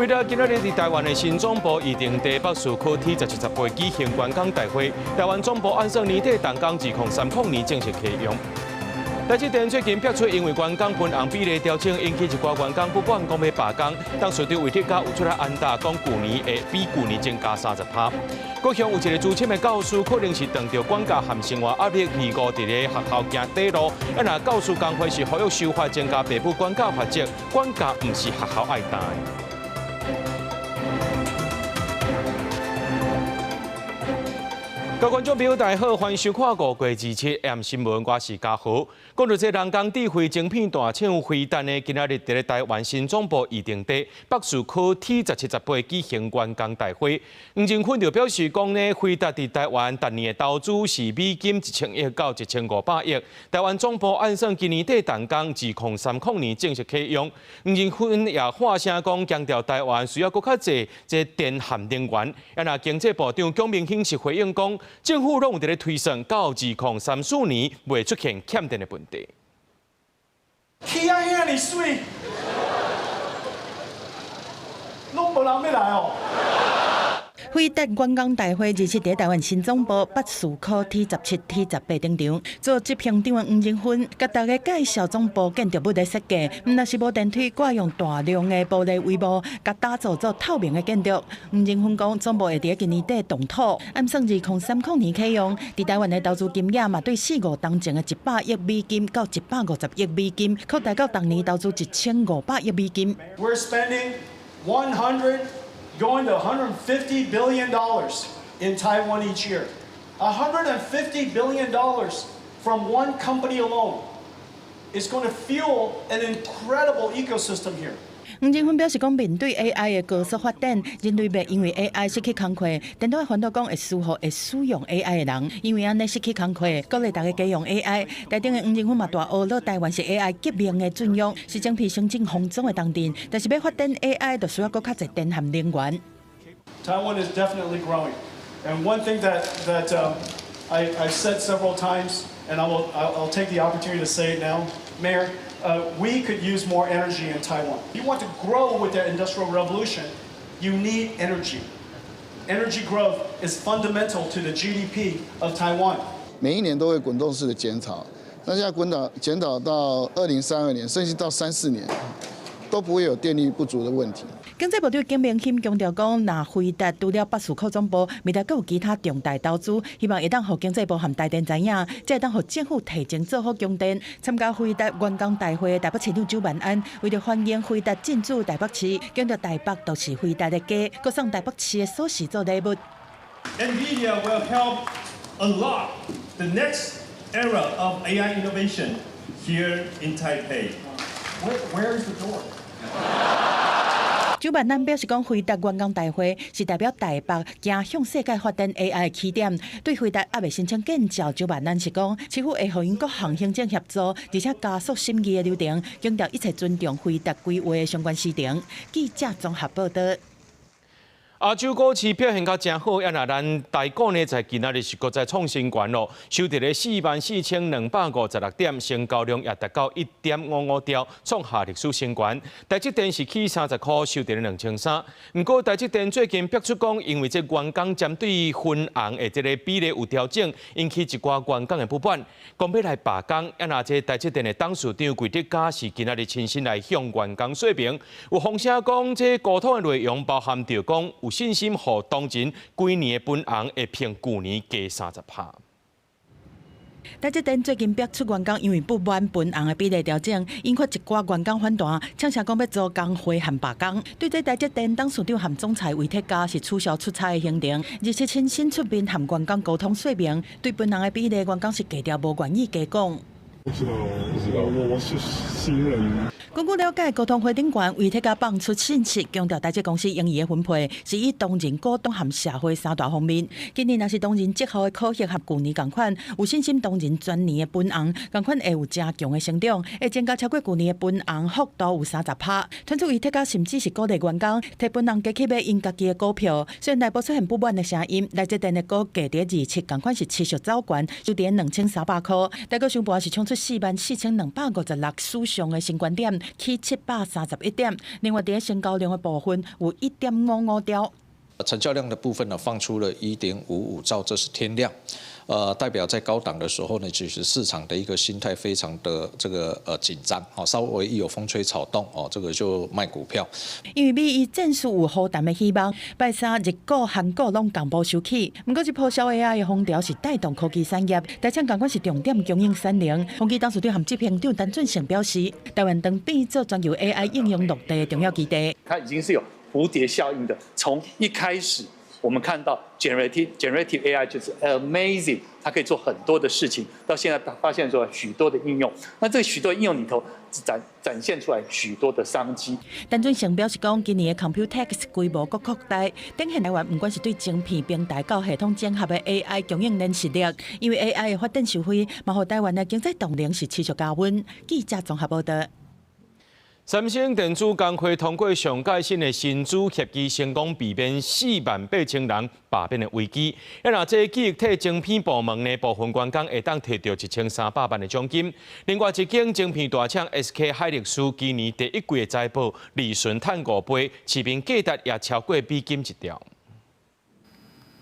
为了今仔日伫台湾的新总部预定第北树科T 17杯举行观光大会，台湾总部按照年底动工2030年正式启用。台积电最近爆出因为员工分红比例调整，引起一寡员工不满，讲要罢工。当市长魏铁甲有出来安答，讲去年会比去年增加30%。高雄有一个资深的教师，可能是当着管教和生活压力，义务伫咧学校行底路。若教师工会是呼吁修法增加爸母管教法则，管教唔是学校爱担。各位观众朋友，大家好，欢迎收看5月27 AM 新闻，我是嘉豪。讲到这人工智慧晶片大厂飞弹呢，今仔日伫咧台湾新总部预定地北树科T 17杯举行员工大会。黄正坤就表示讲呢，飞弹伫台湾逐年的投资是美金1000亿到1500亿。台湾总部按算今年底动工，2030年正式启用。黄正坤也发声讲，强调台湾需要更较济这电含能源。若经济部长蒋万兴是回应讲。政府拢有伫咧推算，到2034年袂出现欠电的问题。天啊，遐尼水，拢无人要来哦。飞弹观光大会日前伫台湾新总部北树科T 17、T 18登场，做执行长黄正芬，甲大家介绍总部建筑物的设计。若是无电梯，挂用大量的玻璃帷幕，甲打造做透明的建筑。黄正芬讲，总部会伫今年底动土，按算2030年启用。伫台湾的投资金额嘛，对4、5当前的100亿美金到150亿美金，扩大到当年投资1500亿美金。We're spending going to $150 billion in Taiwan each year. $150 billion from one company alone is going to fuel an incredible ecosystem here. 黄正芬表示讲，面对 AI 的高速发展，人类袂因为 AI 失去工课，电脑烦恼讲会疏忽会使用 AI 的人，因为安尼失去工课，鼓励大家加用 AI。台顶的黄正芬嘛大学了台湾是 AI 革命的准用，是整片先进封装的当阵，但是要发展 AI， 就需要更较侪电含能源。Taiwan is definitely growing, and one thing that I've said several times, and I'll take the opportunity to say it now, Mayor. We could use more energy in Taiwan. If you want to grow with the Industrial Revolution, you need energy. Energy growth is fundamental to the GDP of Taiwan. 每一年都会滚动式的检讨，那现在检讨到2032年，甚至到34年，都不会有电力不足的问题。经济部长蒋万兴强调讲，若飞达除了北树科总部，未来阁有其他重大投资，希望会当互经济部和台电知影，才会当互政府提前做好供电。参加飞达员工大会的台北市长周万安，为了欢迎飞达进驻台北市，强调台北都是飞达的家，佮送台北市的锁匙做礼物。NVIDIA will help unlock the next era of AI innovation here in Taipei. Where is the door? 周万安表示讲，飞达员工大会是代表台北行向世界发展 AI 的起点。对飞达还未申请建造，周万安是讲，市府会互因各项行政协助，而且加速审议的流程，强调一切尊重飞达规划的相关时程。记者综合报道。亚洲股市表现较真好，咱台股呢在今仔日是搁再创新高咯，收伫咧44256点，成交量也达到1.55兆，创下历史新高。台积电是起30块，收伫咧2300。不过台积电最近爆出讲，因为这员工针对分红的这个比例有调整，引起一寡员工的不满，讲要来罢工。这台积电的董事长魏德嘉是今仔日亲身来向员工说明，有风声讲这沟通的内容包含着讲。有信心，予当前规年的分红会比去年加30%。台积电最近爆出员工因为不满分红的比例调整，引发一寡员工反弹，呛声讲要做工会和罢工。对这台积电董事长和总裁魏铁嘉是取消出差的行程，而且亲身出面和员工沟通说明，对分红的比例员工是低调，无愿意加讲。不知道，我是新人。根据了解，沟通会顶悬魏铁嘉放出信息，强调台积公司盈余的分配是以当前股东和社会3大方面。今年若是当前绩效的考核和去年同款，有信心当前全年的分红同款会有加强的成长，会增加超过去年的分红幅度有30%。传出魏铁嘉甚至是鼓励员工摕分红加去买因家己的股票。虽然内部出现不满的声音，台积电的股价伫27同款是持续走悬，就伫2300块。台股上盘是冲出44256史上的新高点，起731点。另外，在成交量的部分有1.55兆。成交量的部分呢，放出了1.55兆，这是天量。代表在高档的时候呢，其实市场的一个心态非常的紧张，稍微一有风吹草动这个就卖股票。因为美伊战术有好淡的希望，拜三日股、韩股拢同步收起。不过，这波小 AI 的风潮是带动科技产业，台厂同款是重点供应产能。宏基董事长含执行长陈俊成表示，台湾当变做专有 AI 应用落地的重要基地。它已经是有蝴蝶效应的，从一开始。我们看到 generative AI 就是 amazing， 它可以做很多的事情，到现在发现出来许多的应用。那这许多应用里头展现出来许多的商机。陈俊成表示讲，今年的 Computex 规模搁扩大，展现台湾不管是对晶片、平台到系统整合的 AI 供应链实力，因为 AI 的发展受惠，嘛互台湾的经济动能是持续加温。记者综合报道。三星电子工会通过上届新的新组协议，成功避免48000人罢免的危机。那这记忆体晶片部门呢，部分员工会当摕到1300万的奖金。另外一间晶片大厂 SK 海力士今年第一季的财报利润赚5倍，市面价值也超过美金1兆。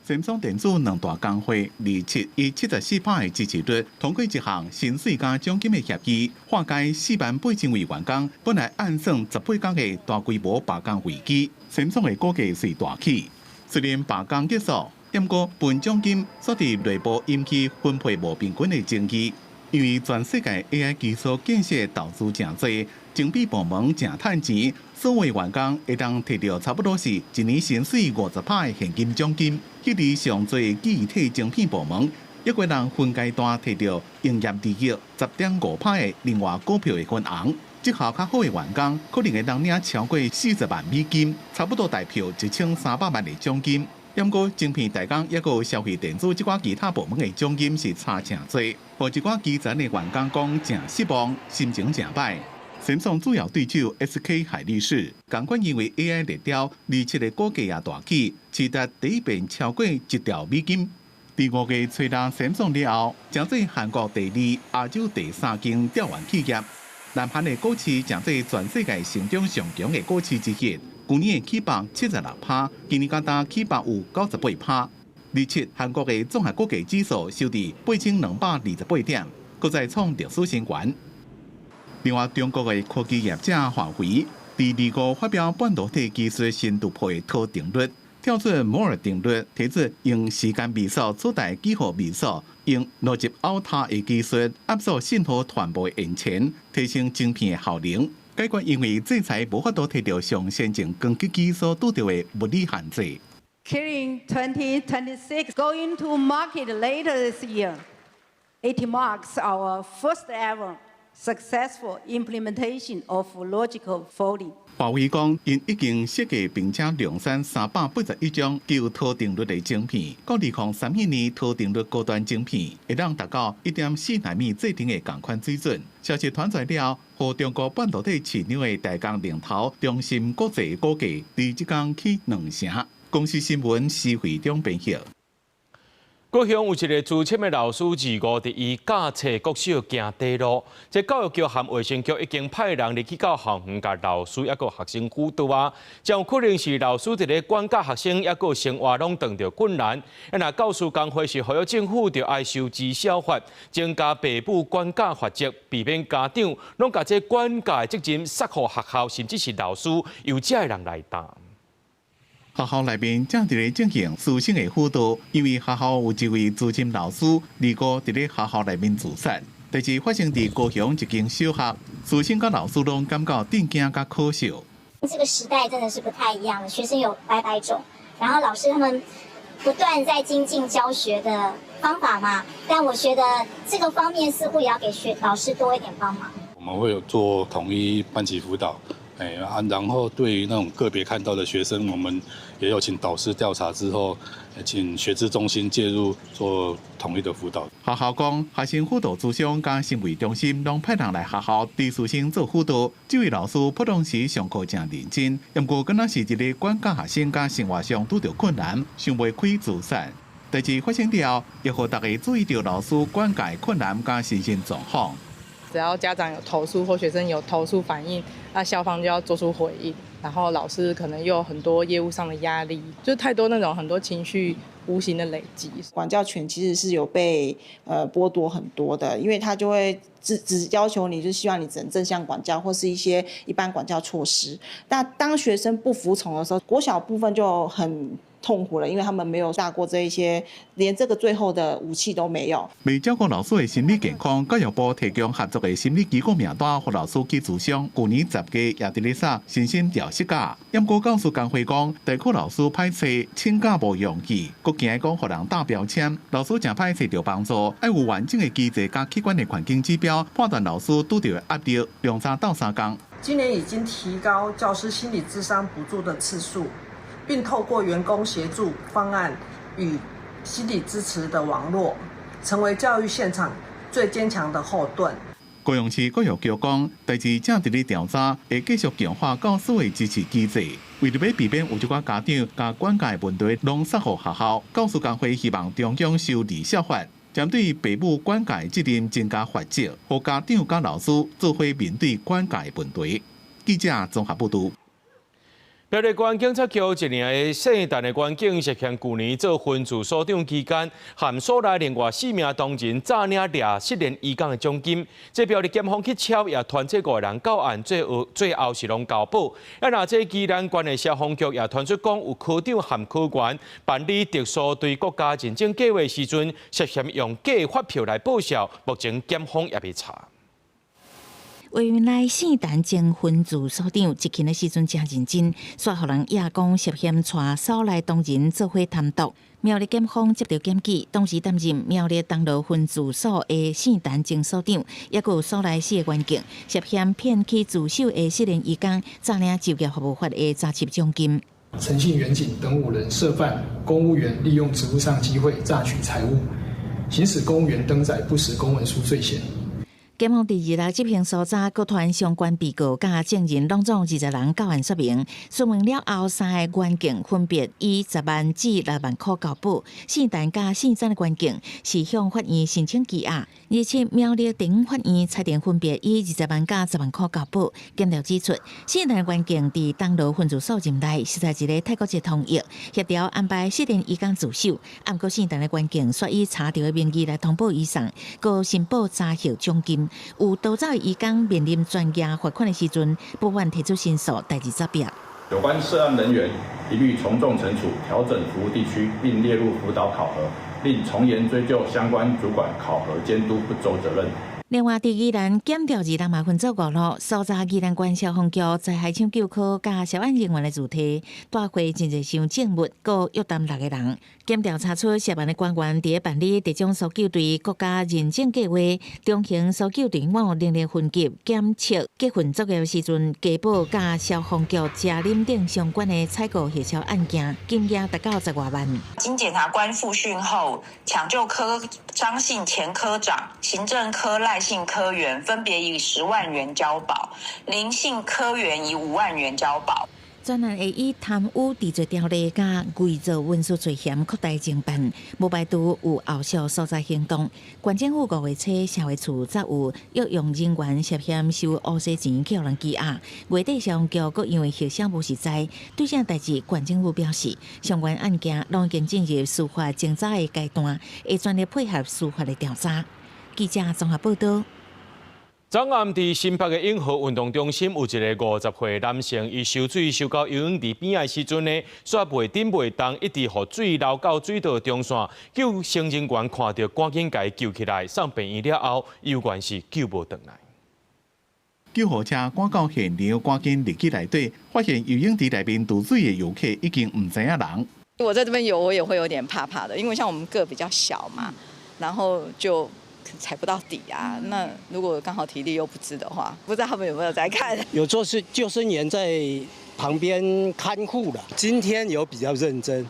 三星电子两大工会27以74%的支持率通过一项薪水加奖金的协议，化解48000位员工本来按算18天的大规模罢工危机。三星的股价是大起，虽然罢工结束，不过分奖金所伫内部引起分配无平均的争议。因为全世界 AI 技术建设投资真多，晶片部门真趁钱，所有员工会当摕到差不多是一年薪水50%的现金奖金。迄伫上侪记忆体晶片部门，一个人分阶段摕到营业利益10.5%的另外股票的分红。绩效较好的员工可能会当领超过40万美金，差不多代表1300万的奖金。不过，晶片大工也有消费电子这寡其他部门的奖金是差真多，互一寡基层的员工讲真失望，心情真歹。三星主要对手 SK 海力士，同款因为 AI 热潮，27的股价也大起，市值第一遍超过1兆美金。第5个吹打三星了后，成做韩国第2、亚洲第3间调研企业。南韩的股市成做全世界成长上强的股市之一。去年的起榜76%，今年加单起榜有98%。27韩国的综合国际指数收伫8228点，搁再创历史新高。另外，中国的科技业者华为第25发表半导体技术新突破的套定律，跳出摩尔定律，提出用时间微缩取代几何微缩，用逻辑凹塔的技术压缩信号传播的引擎，提升晶片的效能。解决因为制裁无法度摕到上先进光刻机所拄到的物理限制。Kirin 2026 going to market later this year. It marks our first ever successful implementation of logical folding. 华为讲，因已经设计并且量产381种具有套定律的晶片，到2031年套定律高端晶片会让达到1.4纳米制定的同款水准。消息传出了，和中国半导体市场的大工领头中芯国际股价伫即天起2成。公司新闻施会中编译。高雄有一个资深的老师25伫伊驾车国小行地路，这教育局和卫生局已经派人入去到校园，甲老师抑个学生辅导啊，将有可能是老师伫咧管教学生，抑个生活拢遇到困难。那教师工会是呼吁政府着爱收治小法，增加父母管教法则，避免家长拢甲这管教的责任塞互学校，甚至是老师由这个人来担。学校内面正伫咧进行师生的辅导，因为学校有一位资深老师离过伫咧学校内面自杀。但是发生伫高雄一间小学，师生甲老师拢感觉震惊甲可笑。这个时代真的是不太一样了，学生有百百种，然后老师他们不断在精进教学的方法嘛，但我觉得这个方面似乎也要给老师多一点帮忙。我们会有做统一班级辅导。然后对于那种个别看到的学生，我们也有请导师调查之后，请学资中心介入做统一的辅导。学校讲，学生辅导咨商甲行为中心拢派人来学校对师生做辅导。这位老师普通时上课真认真，不过敢若是一个管教学生甲生活上拄到困难，想袂开自杀。代志发生了后，也互大家注意到老师管教困难甲身心状况。只要家长有投诉或学生有投诉反映，那校方就要做出回应。然后老师可能又有很多业务上的压力，就是太多那种很多情绪无形的累积。管教权其实是有被剥夺很多的，因为他就会只要求你，就希望你只能正向管教或是一些一般管教措施。那当学生不服从的时候，国小部分就很痛苦了，因为他们没有下过这一些，连这个最后的武器都没有。为照顾老师的心理健康，教育部提供合作的心理机构名单，给老师去咨商。去年10月也伫咧撒身心调适假。严国教授工会讲，地区老师歹势，请假无用气，佮惊讲互人打标签。老师正歹势着帮助，要有完整的机制加客观的环境指标，判断老师拄到的压力，量3到3天。今年已经提高教师心理咨商补助的次数，并透过员工协助方案与心理支持的网络，成为教育现场最坚强的后盾。高雄市教育局讲，代志正伫咧调查，会继续强化教师的支持机制。为了要避免有一寡家长甲管教的问题拢撒互学校，教师工会希望中央修离校法，针对父母管教责任增加法则，互家长甲老师做伙面对管教的问题。记者综合报道。苗栗县警察局一名的姓陈的员警涉嫌去年做分驻所长期间，含所内另外4名同仁诈领7年1港的奖金。这苗栗检方去敲也团这5个人到案，最后是拢交保。那这宜兰县的消防局也传出讲，有科长含科员办理特殊对国家认证计划时阵，涉嫌用假发票来报销。目前检方也被查。委员内姓陈前分驻所长执勤的时阵真认真，煞互人亚讲涉嫌带所内同仁做伙贪渎。苗栗检方接到检举，当时担任苗栗东路分驻所的姓陈前所长，也有所内4个员警涉嫌骗取自首的7年1港诈领就业服务法的诈欺奖金。陈姓员警等5人涉犯公务员利用职务上机会榨取财物，行使公务员登载不实公文书罪嫌。检方第2日执行搜查，各团相关被告甲证人拢总20人到案说明。说明了后，3个员警分别以10万至6万块交保。姓陈甲姓曾的员警是向法院申请羁押，而且苗栗地方法院裁定分别以20万甲10万块交保。检调指出，姓陈员警伫东路分驻所任内是在一个泰国籍同意协调安排7年1港自首，按过姓陈的员警却以查到的名义来通报以上，佮申报查获奖金。有多早移工面临专业罚款的时阵，不愿提出申诉，代志责别。有关涉案人员一律从重惩处，调整服务地区，并列入辅导考核，另从严追究相关主管考核监督不周责任。另外，伫宜兰检调2人嘛分做5路，搜查宜兰县消防局在海抢救科甲消案人员的主题，带回真侪箱证物，佮约谈6个人。检调查出涉案的官员伫办理地种搜救队国家认证计划、中型搜救队伍能力分级、检测结婚作业时阵，家宝甲消防局食饮等相关的采购协调案件，金额达到10多万。经检察官复讯后，抢救科张姓前科长、行政科赖姓科员分别以10万元交保，林姓科员以5万元交保。专案会以贪污、治罪条例甲伪造文书罪嫌扩大侦办，无排除有后续搜查行动。县政府5月初社会处则有约用人员涉嫌收乌西钱去互人羁押。月底消防局阁因为协商无实在，对这代志县政府表示，相关案件拢已经进入司法侦查的阶段，会全力配合司法的调查。记者综合报道。昨暗伫新北的永和运动中心，有一个50岁男性，伊受水受到游泳池边的时阵呢，煞袂顶袂动，一直予水流到水道中线。救生人员看到，赶紧甲伊救起来，送病院了后，有关是救无回来。救护车赶到现场，赶紧入去内底，发现游泳池内面渡水的游客已经唔知影人。我在这边游，我也会有点怕怕的，因为像我们个比较小嘛，然后就踩不到底啊。那如果刚好体力又不支的话，不知道他们有没有在看？有做是救生员在旁边看护了。今天有比较认真，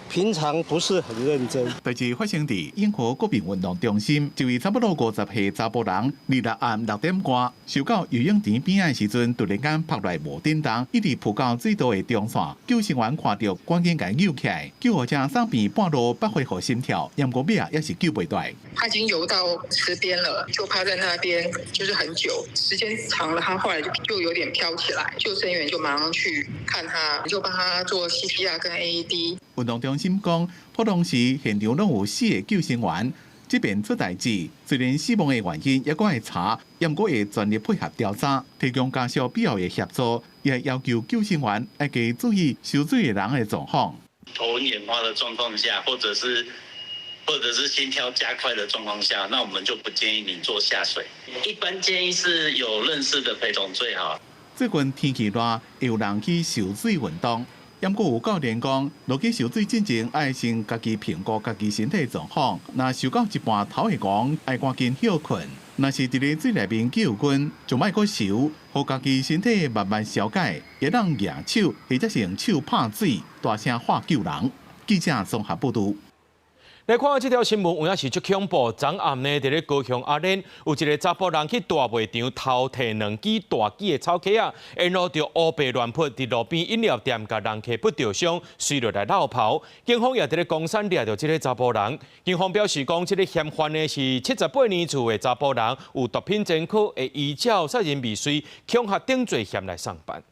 平常不是很认真。代志发生伫永和国民运动中心，一位差不多50岁查甫人，二日暗6点多，受到游泳池边的时阵，突然间扑来无叮当，一直扑到水道的中线。救生员看到，赶紧甲救起来。救护车送边半路不恢复心跳，杨国斌也是救不来。他已经游到池边了，就趴在那边，就是很久，时间长了，他后来就有点飘起来，救生员就马上去看他，就帮他做 CPR 跟 AED。运动中心讲，普通时现场拢有4个救生员，这边出代志，虽然死亡的原因也搁会查，也搁会全力配合调查，提供家属必要的协助，也要求救生员要加注意受水的人的状况。头昏眼花的状况下，或者是心跳加快的状况下，那我们就不建议你做下水。一般建议是有认识的陪同最好。最近天气热，会有人去受水运动。也阁有教练讲，落去受水之前，爱先家己评估家己身体状况。若受到一半头会戆，爱赶紧休困。若是伫咧水内面救困，就莫阁游，互家己身体慢慢消解，会当举手或者是用手拍水，大声喊救人。记者综合报道。来看这条新闻，有影是足恐怖。昨暗呢，伫咧高雄阿莲，有一个查甫人去大卖场偷摕2支大支的草茄啊，然后就乌白乱扑伫路边饮料店，甲人客不着伤，随落来绕跑。警方也伫咧公山抓到这个查甫人。警方表示讲，这个嫌犯呢是78年厝的查甫人，有毒品前科，会依照杀人未遂、恐吓等罪嫌来上班。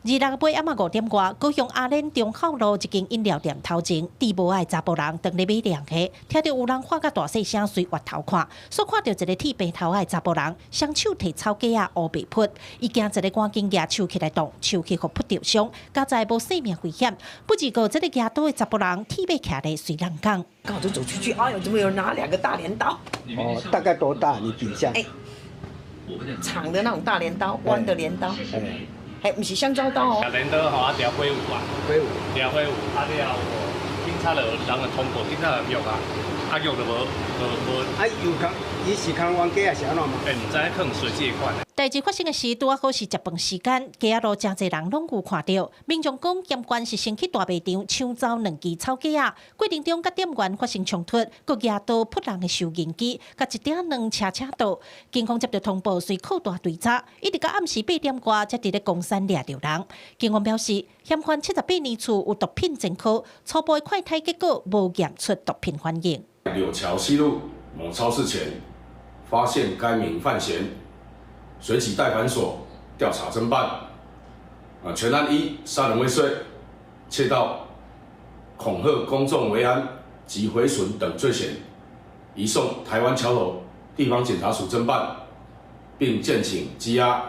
26日暗5点外，高雄阿莲中孝路一间饮料店头前，地无爱查甫人当咧买凉鞋，听到有人喊甲大细声，随滑头看，所看到一个剃白头的查甫人，双手提草架啊乌白扑，伊惊一个赶紧举手起来动，手去互扑着伤，加在无性命危险。不知个这个举刀的查甫人剃白徛咧随人讲，刚好就走出去，哎呦，怎么有人拿2个大镰刀？哦，大概多大？你比一下。长的那种大镰刀，弯的镰刀。还不是香蕉刀哦。连刀吼，调挥舞啊，调挥舞，啊了，警察就人就通过，警察就约啊，约就无。啊，伊是空冤家还是安怎嘛？唔知可能随机款。代志发生的时，拄啊好是食饭时间，街仔路真侪人拢有看到。民众讲，嫌犯是先去大卖场抢走2支草架啊，过程中甲店员发生冲突，佮举刀扑人的收银机，甲1.2车刀。警方接到通报，随扣大追查，一直到暗时8点多，才伫咧公山抓着人。警方表示，嫌犯78年厝有毒品前科，初步的快筛结果无验出毒品反应。柳桥西路某超市前发现该名犯嫌，随即带反所调查侦办。全案1杀人未遂、窃盗、恐吓公众危安及毁损等罪嫌，移送台湾桥头地方检察署侦办，并建请羁押。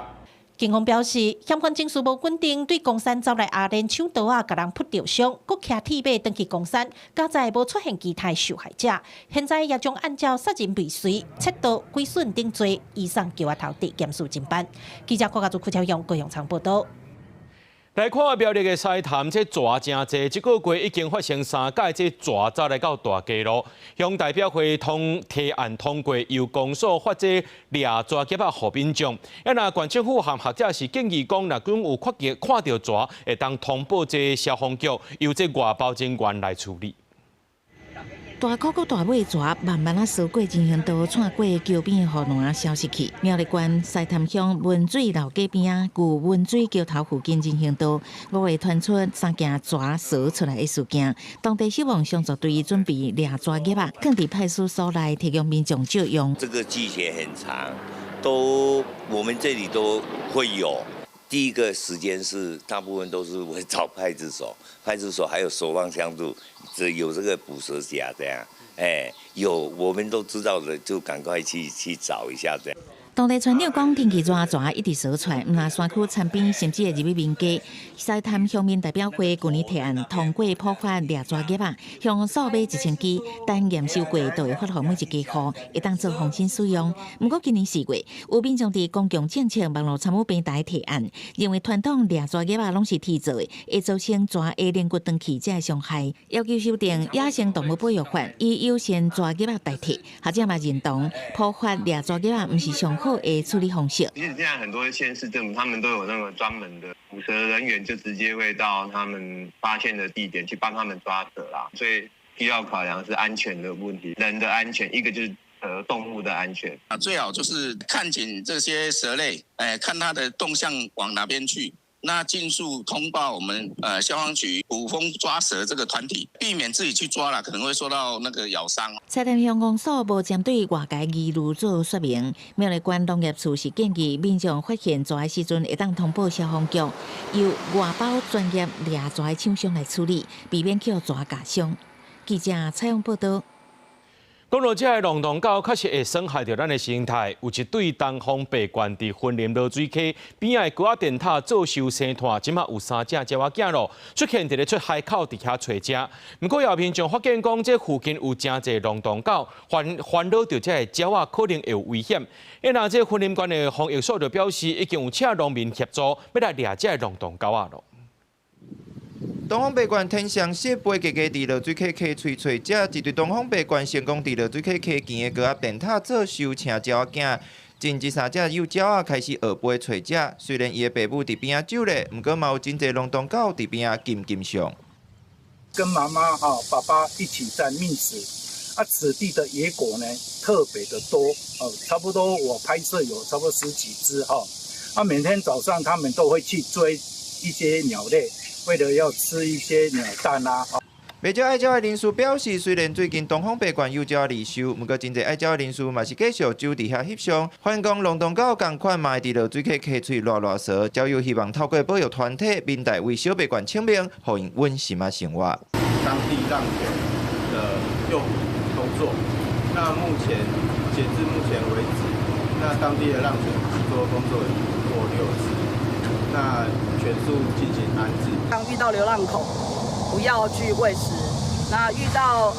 警方表示，嫌犯情绪无稳定，对公山走来阿莲抢刀啊，甲人扑着伤，佫骑铁马登去公山，加在无出现其他受害者。现在也将按照杀人未遂、窃盗、毁损等罪，移送桥仔头地检署侦办。记者郭家祖、屈超勇、高雄场报道。来看苗栗的西潭，这蛇真济，这个月已经发生3届，这蛇走来到大街路，向代表会提案通过，由公所发这掠蛇夹啊，互民众。若县政府和学者是建议讲，若讲有看到蛇，会当通报这消防局，由这外包人员来处理。大口个大尾蛇慢慢啊扫过人行道，窜过桥边的护栏消失去。苗栗县西潭乡温水老街边啊，旧温水桥头附近人行道，5月传出3件蛇扫出来的事件。当地希望相助队准备掠蛇夹啊，放伫派出所内提供民众借用。这个季节很长，我们这里都会有。第一个时间是大部分都是会找派出所，派出所还有守望相助，有这个捕蛇夹这样，有我们都知道的就赶快去找一下这样。当地传长讲，天气热，蛇一直扫出来，毋但山区田边，甚至会入去民家。西潭乡民代表会去年提案通过普发掠蛇夹啊，向数买1000支，但验收过都会发放每一家户，会当做放心使用。不过今年4月，有民众伫公共政策网络参与平台提案，认为传统掠蛇夹啊拢是铁做的，会造成蛇的连骨断去才会伤害，要求修订野生动物保育法，以优先蛇夹啊代替。学者嘛认同，普发掠蛇夹啊毋是上好的处理方式。其实现在很多县市政府他们都有那个专门的捕蛇人员，就直接会到他们发现的地点去帮他们抓蛇啦。所以需要考量是安全的问题，人的安全，一个就是动物的安全。最好就是看紧这些蛇类，看它的动向往哪边去。那尽速通报我们消防局捕风抓蛇这个团体，避免自己去抓了，可能会受到那个咬伤。菜田乡公所无针对外界议论做说明，苗栗县农业处是建议民众发现蛇的时阵，会当通报消防局，由外包专业猎蛇的厂商来处理，避免叫蛇咬伤。记者采访报道。讲到这个龙洞狗，确实会损害到咱的生态。有一对东方白鹳伫云林落水溪边仔高压电塔遭受生拖，即马有3只鸟仔囝咯，出现伫咧出海口伫遐找食。不过有民众发现讲，这附近有真侪龙洞狗，烦恼到这个鸟仔可能会有危险。因那这云林县的防疫所就表示，已经有请农民协助，要来掠这龙洞狗仔咯。东方白鹳天上色飞加加伫落水溪溪吹吹，这一对东方白鹳成功伫落水溪溪墘的高压电塔做收请鸟仔囝。近这3只幼鸟仔开始学飞找食，虽然伊的爸母伫边仔走咧，不过嘛有真侪龙洞狗伫边仔紧上。跟妈妈爸爸一起在觅食，此地的野果呢特别的多，差不多我拍摄有差不多10几只每天早上他们都会去追一些鸟类。为了要吃一些鸟蛋啊！袂少爱鸟的人士表示，虽然最近东方白鹳幼鸟离收，不过真侪爱鸟的人士嘛是继续走伫遐翕相。反映讲龙洞狗同款嘛会伫落水溪溪喙乱蛇，鸟友希望透过保育团体民代为小白鹳清明，互因稳心啊生活。当地让犬的诱捕工作，那截至目前为止，那当地的让犬捕捉工作已过6次。那全数进行安置。当遇到流浪狗，不要去喂食；那遇到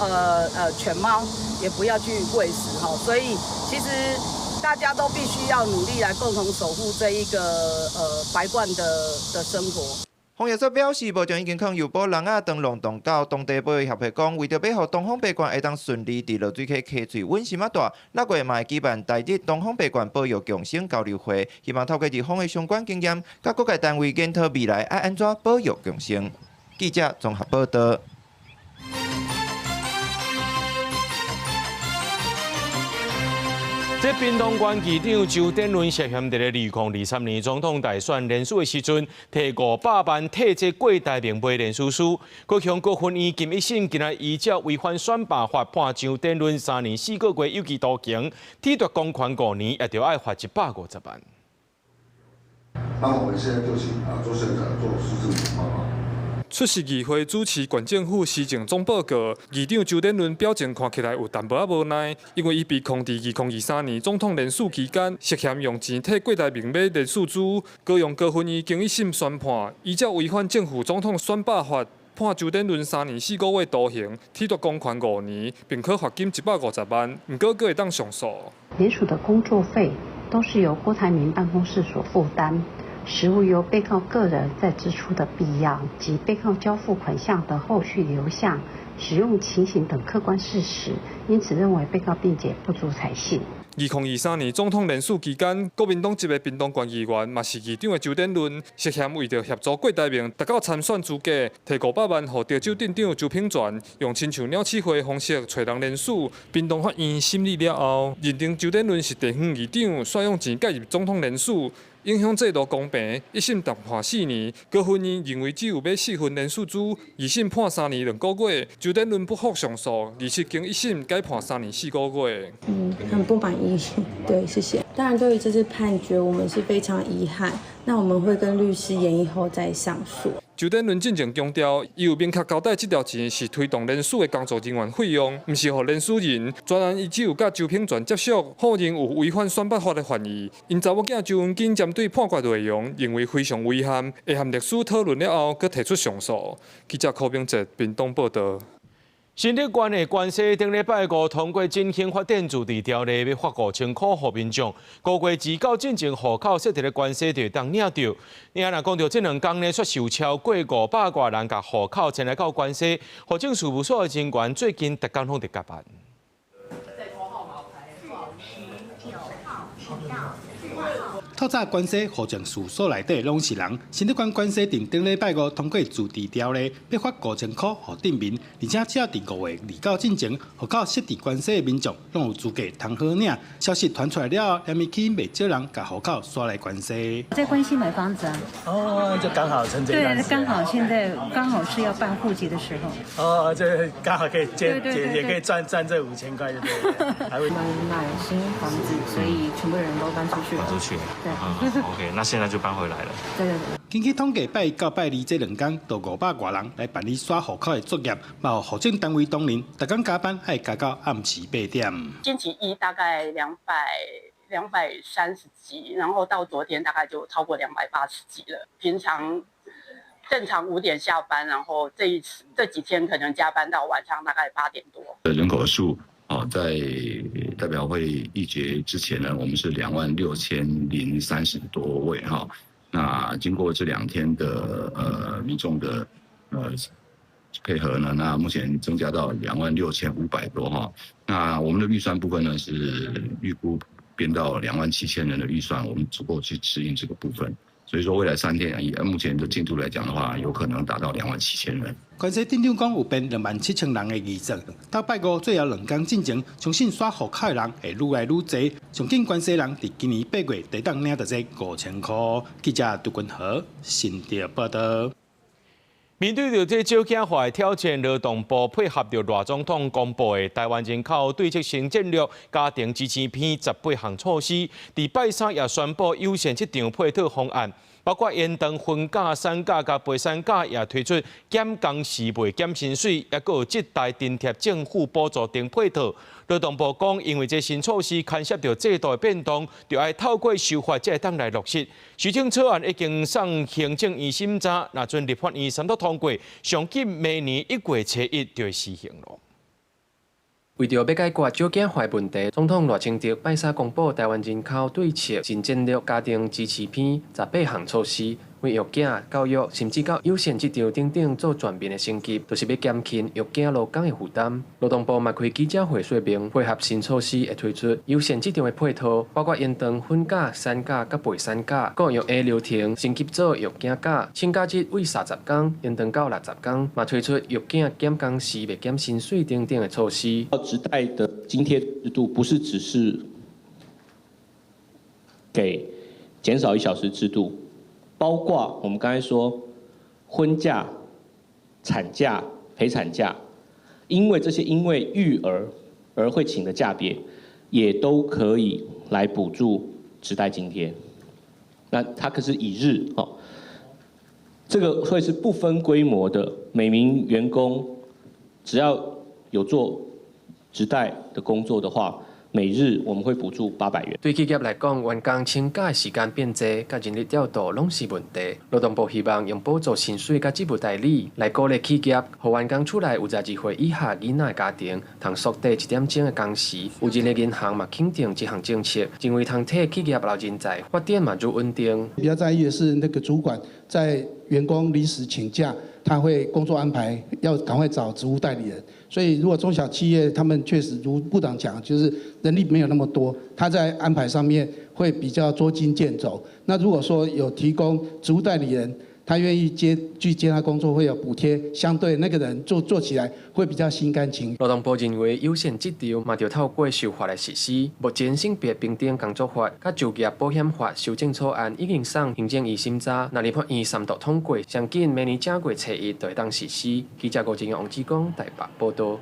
犬猫，也不要去喂食所以其实大家都必须要努力来共同守护这一个白鹳的生活。防疫所表示，目前已经向诱捕人仔当龙洞狗。当地保育协会讲，为着要让东方白鹳会当顺利伫落水溪溪水稳心大，6月嘛会举办台日东方白鹳保育共生交流会，希望透过地方的相关经验，甲各界单位检讨未来爱安怎保育共生。记者综合报道。这屏东县议长周典伦涉嫌伫咧2023年总统大选连署的时阵，摕500万替这过台名买连署书，高雄高分院今一审今日依照违反选罢法判周典伦3年4个月有期徒刑，体罚公款5年，也着爱罚150万。那我们现在就请周县长做施政报告。出席议会主持县政府施政总报告，议长周典伦表情看起来有淡薄仔无奈，因为伊被控伫2023年总统连署期间涉嫌用钱替过台铭买连署书，高雄高分院经一审宣判，依照违反政府总统选罢法，判周典伦3年4个月徒刑，体罚公款5年，并可罚金150万，不过阁会当上诉。联署的工作费都是由郭台铭办公室所负担。实务由被告个人在支出的必要及被告交付款项的后续流向、使用情形等客观事实，因此认为被告辩解不足采信。2023年总统连署期间，国民党籍的屏东县议员，嘛是议长的周典伦，涉嫌为着协助郭台铭达到参选资格，提500万予得州镇长周品全，用亲像鸟鼠会的方式找人连署。屏东法院审理了后，认定周典伦是地方议长滥用钱介入总统连署。影响制度公平，一审重判4年。高分院认为只有买4份连署书，2审判3年2个月。周典伦不服上诉，27经一审改判3年4个月。很不满意，对，谢谢。当然，对于这次判决，我们是非常遗憾。那我们会跟律师研议后再上诉。周典伦进前强调，伊有明确交代这条钱是推动连署的工作人员费用，不是予连署人。专案伊只有甲周品全接触，否认有违反选罢法的犯意。因查某囝周文金针对判决内容认为非常遗憾，会和律师讨论了后，佮提出上诉。记者柯明哲屏东报道。新竹县的关西顶礼拜5通过振兴发展自治条例，要发5000块予民众。5月2到进前户口设伫咧关西就当领到。你若讲到这2天呢，却有超过500多人甲户口前来到关西，户政事务所的人员最近逐工拢伫加班。透早关系户政事所内底拢是人。新竹县关系顶顶礼拜五通过自治条例，要发5000块予镇民，而且只要伫5月29进前，户口设伫关系的民众，拢有资格通好领。消息传出来了后，连日起未少人甲户口刷来关系。在关系买房子啊？哦，就刚好趁这段时间。对，刚好现在刚好是要办户籍的时候。哦，这刚好可以也可以赚这5000块，就对了。还会买新房子，所以全部人都搬出去了。搬出去。对。OK， 那现在就搬回来了。对。根据统计，拜1到拜2这2天，都500多人来办理刷户口的作业，嘛有户政单位同仁，逐天加班还加到暗时8点。星期一大概230几，然后到昨天大概就超过280几了。平常正常5点下班，然后这几天可能加班到晚上大概8点多。人口数在代表会议决之前呢，我们是26030多位哈。那经过这2天的民众的配合呢，那目前增加到26500多哈。那我们的预算部分呢是预估编到27000人的预算，我们足够去适应这个部分。所以说未来3天以目前的进度来讲的话，有可能达到27000人。关系镇长讲有编27000人的议程，到拜5最后2天进前，相信刷户口的人会愈来愈多。上紧关系人伫今年8月第当领到这5000块。记者杜君和新竹报道。面对着这少子化的挑战，劳动部配合着赖总统公布的台湾人口对策新战略家庭支持片18项措施，伫拜3也宣布优先7场配套方案，包括延长婚假、产假甲陪产假，也推出减工时未减薪水，也有7大津贴政府补助等配套。劳动部讲，因为这新措施牵涉到制度的变动，就要透过修法才会当来落实。修正草案已经送行政院审查，若准立法院三读通过，上紧明年1月7日就会施行了。为着要解决少子化问题，总统赖清德拜3公布台湾人口对策新战略家庭支持片18项措施。为育囝、教育，甚至到优先职场等等做全面的升级，都是要减轻育囝劳工的负担。劳动部嘛开记者会说明，配合新措施会推出优先职场的配套，包括延长婚假、产假甲陪产假，各用 A 流程升级做育囝假，请假日为30天延长到60天，嘛推出育囝减工时未减薪水等等的措施。职代的津贴制度不是只是给减少1小时制度。包括我们刚才说婚假、产假、陪产假，因为育儿而会请的假别，也都可以来补助职代津贴。那它可是以日这个会是不分规模的，每名员工只要有做职代的工作的话，每日我们会补助800元。对企业来讲，员工请假的时间变多，甲人力调度拢是问题。劳动部希望用补助薪水甲职务代理来鼓励企业，互员工出来有12岁以下囡仔的家庭，通缩短1点钟的工时。有人力银行嘛肯定这项政策，认为通替企业留人才，发展嘛就稳定。比较在意的是那个主管在员工临时请假，他会工作安排要赶快找职务代理人。所以，如果中小企业他们确实如部长讲，就是人力没有那么多，他在安排上面会比较捉襟见肘。那如果说有提供职务代理人，他愿意去接他工作，会有补贴，相对那个人做起来会比较心甘情愿。劳动部认为优先职场嘛，就透过修法来实施。目前性别平等工作法甲就业保险法修正草案已经送行政院审查，若立法院三读通过，上紧明年正月7日就会当实施。记者郭金王志光台北报道。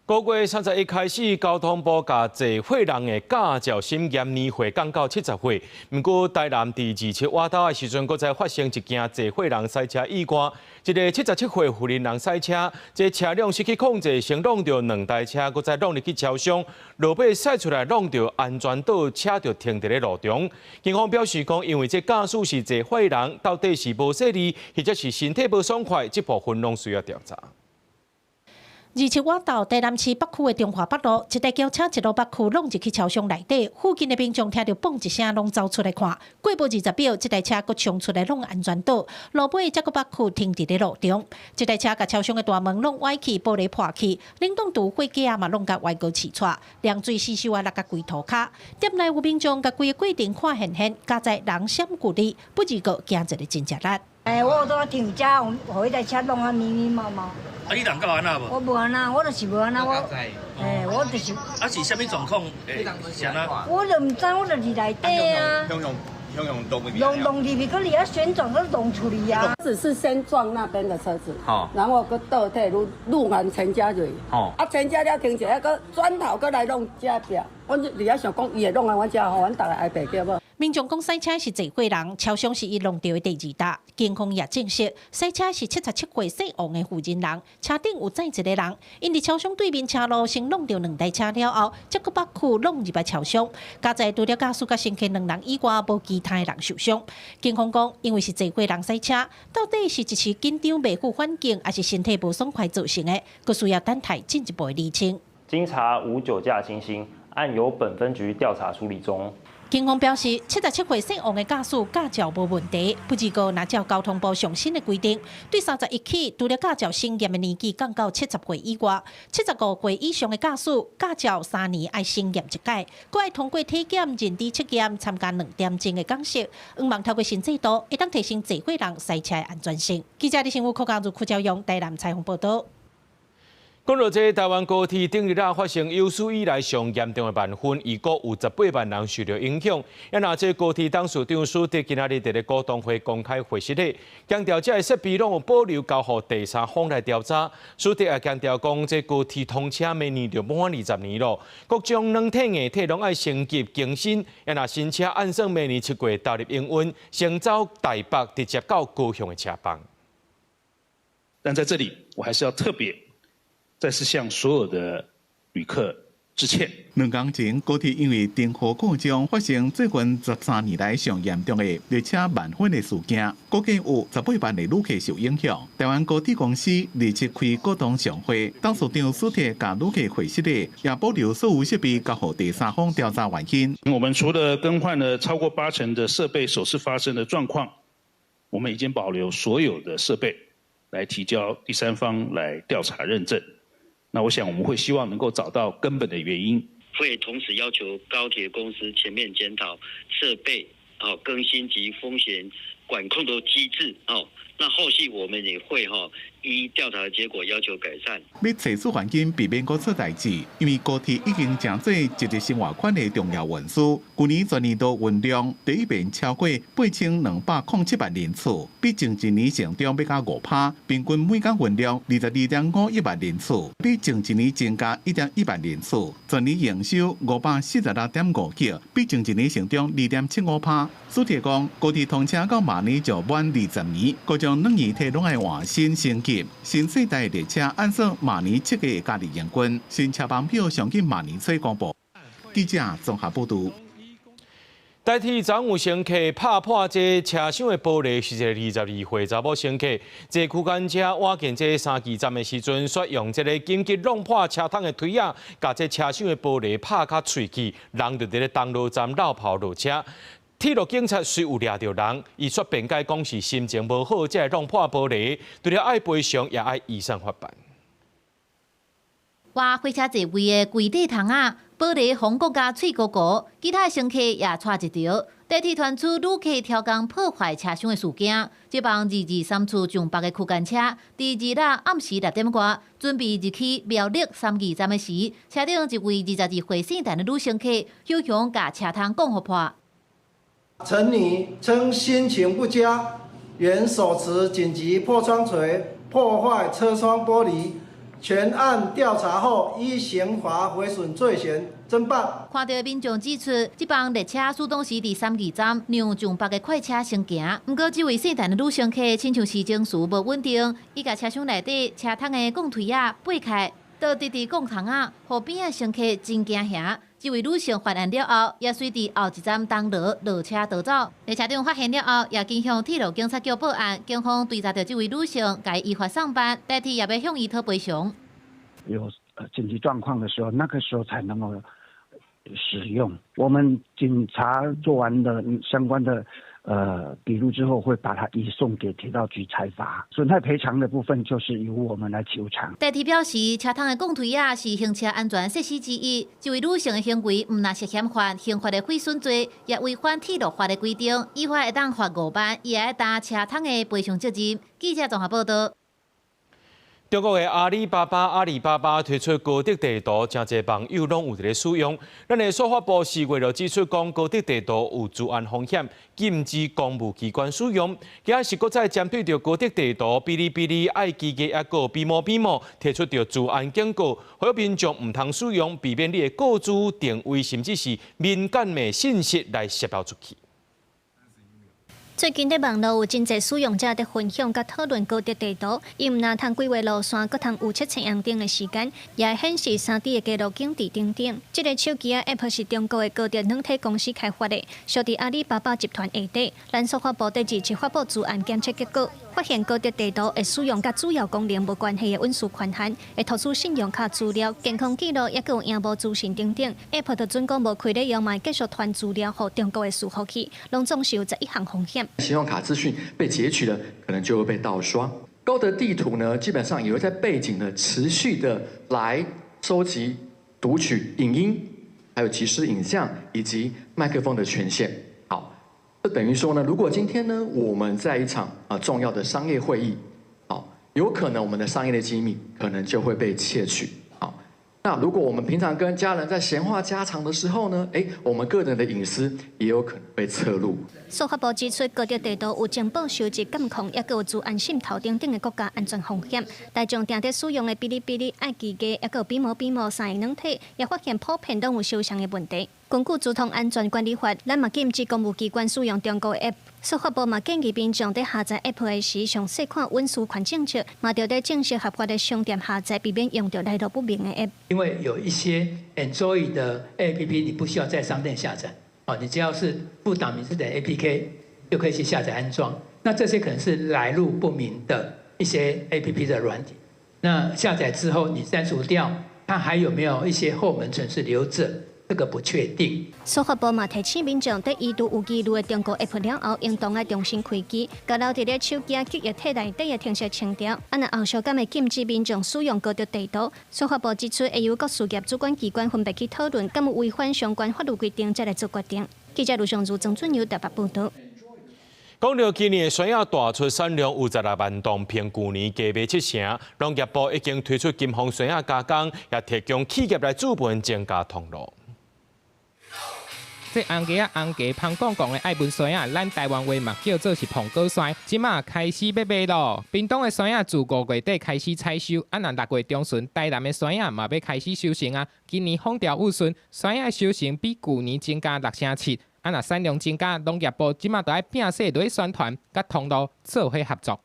5月31日开始，交通部甲坐货人的驾照审验年会降到70岁。不过，台南伫27瓦岛的时阵，搁再发生一件坐货人赛车意外。一个77岁妇人人赛车，这车辆失去控制，先撞到2台车，搁再撞入去桥上，落尾驶出来撞到安全岛，车就停伫咧路中。警方表示讲，因为这驾驶是坐货人，到底是无势力，或者是身体无爽快，这部分拢需要调查。27晚到台南市北区的中华北路，一台轿车一路北区弄入去超商内底，附近的民众听到嘣一声，拢走出来看。过无20秒，这台车佫冲出来弄安全岛，路尾才佫北区停伫咧路中。这台车甲超商的大门弄歪去，玻璃破去，冷冻厨火架嘛弄甲歪高起出，凉水四手啊落甲规涂骹。店内有民众甲规个过程看现，加在人闪距离，不如个行一个真正力。我都停车，互迄台车弄啊密密麻麻。啊，你人够安那无？我无安那，我就是无安那，我就是。啊，是啥物状况？是安那？我就唔知，我就伫内底啊。弄入去，搁你要旋转，搁弄出去啊。只是先撞那边的车子，然后搁倒退路环陈家瑞，啊陈家了停一下，搁转头搁来弄这边。我伫遐想讲，伊会弄啊，阮遮吼，阮逐个爱白叫无。民众讲赛车是坐过人，超商是伊弄到的第2搭。警方也证实，赛车是77岁姓王的负责人，车顶有载一个人。因伫超商对面车路先弄到2台车了后，再搁北区弄入来超商。加在除了驾驶甲乘客2人以外，无其他的人受伤。警方讲，因为是坐过人赛车，到底是一时紧张袂顾环境，还是身体无爽快造成的，佫需要等待进一步的厘清。经查无酒驾情形，案由本分局调查处理中。警方表示，77岁姓王的驾驶驾照无问题，不过个拿照交通部上新的规定，对31起除了驾照新验的年纪降到70岁以外，75岁以上的驾驶驾照3年爱新验1届，佮爱通过体检、认知测验，参加2点钟的讲习，希望透过新制度，会当提升坐伙人赛车的安全性。记者李新武、柯家如、柯昭阳台南采访报道。讲到这，台湾高铁顶日发生有史以来上严重的慢分，已故有18万人受到影响。也那这高铁董事长苏德今仔日伫咧股东会公开会议里，强调这设备拢有保留交予第三方来调查。苏德也强调讲，这高铁通车明年就满20年咯，各种软体硬体拢爱升级更新。也那新车按算明年7月投入营运，先走台北直接到高雄的车帮。但在这里，我还是要特别。再次向所有的旅客致歉。2天前，高铁因为电荷故障发生最近13年来上严重的列车慢分的事件，估计有18万的旅客受影响。台湾高铁公司27开股东常会，董事长苏铁甲旅客会议里，也保留所有设备交予第三方调查原因。我们除了更换了超过80%的设备首次发生的状况，我们已经保留所有的设备来提交第三方来调查认证。那我想我们会希望能够找到根本的原因，会同时要求高铁公司全面检讨设备更新及风险管控的机制那后续我们也会依调查的结果要求改善。要测试环境避免搁出代志，因为高铁已经成做一日生活圈的重要运输。去年全年度运量第一遍超过8207万人次，比前一年成长要加5%，平均每天运量22.51万人次，比前一年增加1.1万人次。全年营收546.5亿，比前一年成长2.75%。苏铁讲，高铁通车到明年就满20年，各种软硬体拢爱换新升级。新世代列车按算明年7月加入营运，新车班票上紧明年初公布。记者综合报道。代替昨有乘客拍破这车厢的玻璃，是一个22岁查某乘客。这区间车晚近这3期站的时阵，率用这个紧急弄破车窗的推仔，把这车厢的玻璃拍甲碎去，人就伫咧东路站绕跑落车。铁路警察虽有抓到人，伊却辩解讲是心情无好，才会弄破玻璃，除了爱赔偿，也爱移送法办。哇，火车座位的柜底窗啊，玻璃风骨甲脆糊糊，其他乘客也带一条。代替传出旅客超工破坏车厢的事件，这帮223处上北的区间车，伫2日暗时6点多，准备入去苗栗3期站的时，车顶一位22岁姓陈的女乘客，休向甲车窗讲互破。陈女称心情不佳，原手持紧急破窗锤破坏车窗玻璃，全案调查后依刑罚毁损罪嫌侦办。看到民众指出，这帮列车始终时伫3期站让上北的快车先行，不过这位姓陈的女乘客亲像是情绪无稳定，伊甲车厢内底车窗的拱推仔掰开，倒直伫拱窗仔，后边的乘客真惊吓。这位女性发案了后，也随伫后一站东落落车逃走。列车长发现了后，也经向铁路警察局报案，警方追查到这位女性，该依法上班，代替也要向伊讨赔偿。有紧急状况的时候，那个时候才能够使用。我们警察做完了相关的笔录之后，会把它移送给铁道局裁罚。损害赔偿的部分就是由我们来求偿。代替表示，车窗的拱推啊是行车安全设施之一，一位女性的行为，唔那涉嫌犯刑法的毁损罪，也违反铁路法的规定，依法会当罚5万，也会担车窗的赔偿责任。记者综合报道。中国的阿里巴巴推出高德地图，真侪网友拢有伫咧使用。咱的数发部4月就指出，讲高德地图有治安风险，禁止公务机关使用。今仔是搁再针对着高德地图，哔哩哔哩、爱奇艺也个比某提出着治安警告，呼吁民众唔通使用，避免你的个资、定位甚至是敏感的信息来泄露出去。最近在网络有真侪使用者在分享甲讨论高德地图，伊毋但通规划路线，阁通预测太阳灯的时间，也会显示3D 的街路景地等等。这个手机 App 是中国的高德软体公司开发的，属伫阿里巴巴集团下底。咱所发布第2次发布治安检测结果，发现高德地图会使用甲主要功能无关系的隐私权限，会读取信用卡资料、健康记录，也有营务资讯等等。App 就准讲无亏利用嘛，继续传资料予中国的伺服器，拢总是有11项风险。信用卡资讯被截取了，可能就会被盗刷。高德地图呢，基本上也会在背景呢持续的来收集、读取影音，还有即时影像以及麦克风的权限。好，这等于说呢，如果今天呢我们在一场重要的商业会议，好，有可能我们的商业的机密可能就会被窃取。那如果我们平常跟家人在闲话家常的时候呢，我们个人的隐私也有可能被侧录。数发部指出，高德地图有情报收集、监控，也有治安渗透等等的国家安全风险。大众定在使用的哔哩哔哩、爱奇艺，也有比某3个软体，也发现普遍拢有相像的问题。根据《资通安全管理法》，咱嘛禁止公务机关使用中国的 App。数发部嘛建议民众在下载 App 的时，详细看隐私权政策，嘛要在正式合法的商店下载，避免用到来路不明的 App。因为有一些 Android 的 App， 你不需要在商店下载，你只要是附档名字的 APK 就可以去下载安装。那这些可能是来路不明的一些 APP 的软体，那下载之后你删除掉，它还有没有一些后门程式留着？这个不确定。数发部嘛提醒民众，在移除有记录的中国 App 了后，应当爱重新开机，甲留伫咧手机记忆体内底的停息清掉。若后续敢会禁止民众使用高德地图。数发部指出，会由各事业主管机关分别去讨论，敢有违反相关法律规定，再来做决定。记者卢尚如、曾俊佑台北报道。讲到今年的酸亚大出产量有16万吨，平去年加卖7成。农业部已经推出金丰酸亚加工，也提供企业来资本增加通路。这红鸡香港讲的爱文酸啊，咱台湾话嘛叫做是澎哥酸，即马开始要卖咯。屏东的酸啊，自5月底开始采收，若6月中旬，台南的酸啊嘛要开始收成啊。今年风调雨顺，酸啊收成比去年增加6%。若产量增加，农业部即马都要拼势对宣传，甲通路做伙合作。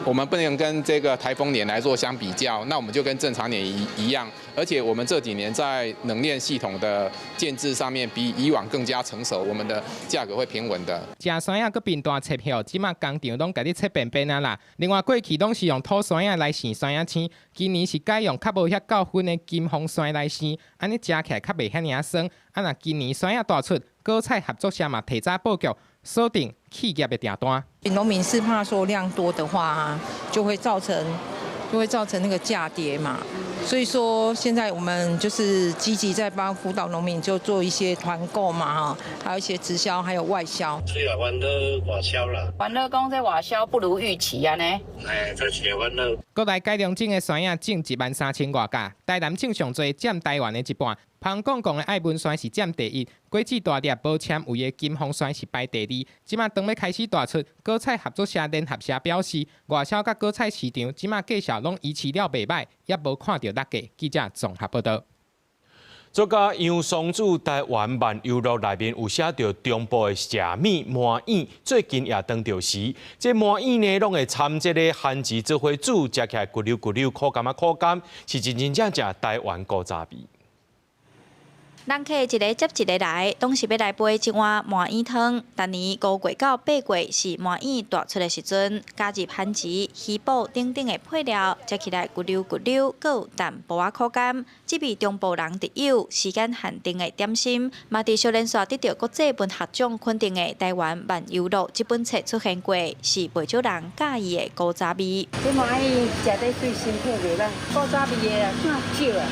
我们不能跟这个台风年来做相比较，那我们就跟正常年一样。而且我们这几年在冷链系统的建制上面比以往更加成熟，我们的价格会平稳的。食酸啊，佮变大切票，即马工厂拢甲你切便便啊啦。另外过去拢是用土酸啊来生酸啊青，今年是改用较无遐高分的金丰酸来生，安尼食起来较袂遐尔酸。若今年酸啊大出，果菜合作社嘛提早布局，锁定企业的订单。农民是怕说量多的话，就会造成那个价跌嘛。所以说现在我们就是积极在帮辅导农民，就做一些团购嘛，还有一些直销，还有外销。虽然欢乐外销啦，欢乐讲这外销不如预期啊呢。这是欢乐。国内改良种的酸啊，种13000外价，台南种上多，占台湾的一半。香港讲的爱文酸是占第一，果子大粒保签位的金丰酸是排第2。即马当要开始大出，果菜合作社联合社表示，外销甲果菜市场即马介绍拢维持了袂歹，也无看到落价。记者综合报道。作家杨松柱台湾漫游录内面有写到中部的蛇米麻芛，最近也当到时。这麻芛呢，拢会掺这个番薯做伙煮，食起来咕溜咕溜，口感啊口感，是真正台湾古早味。人客一个接一个来，拢是要来杯一碗麻芛汤。逐年5月到8月是麻芛大出的时阵，加入番薯、鱼脯等等的配料，食起来骨溜骨溜，佮有淡薄仔口感。这味中部人特有、时间限定的点心，嘛伫小连续得到国际文学奖肯定的《台湾漫游录》这本册出现过，是袂少人介意的古早味。这麻芛食得最新鲜袂歹，古早味的啊，算少啊。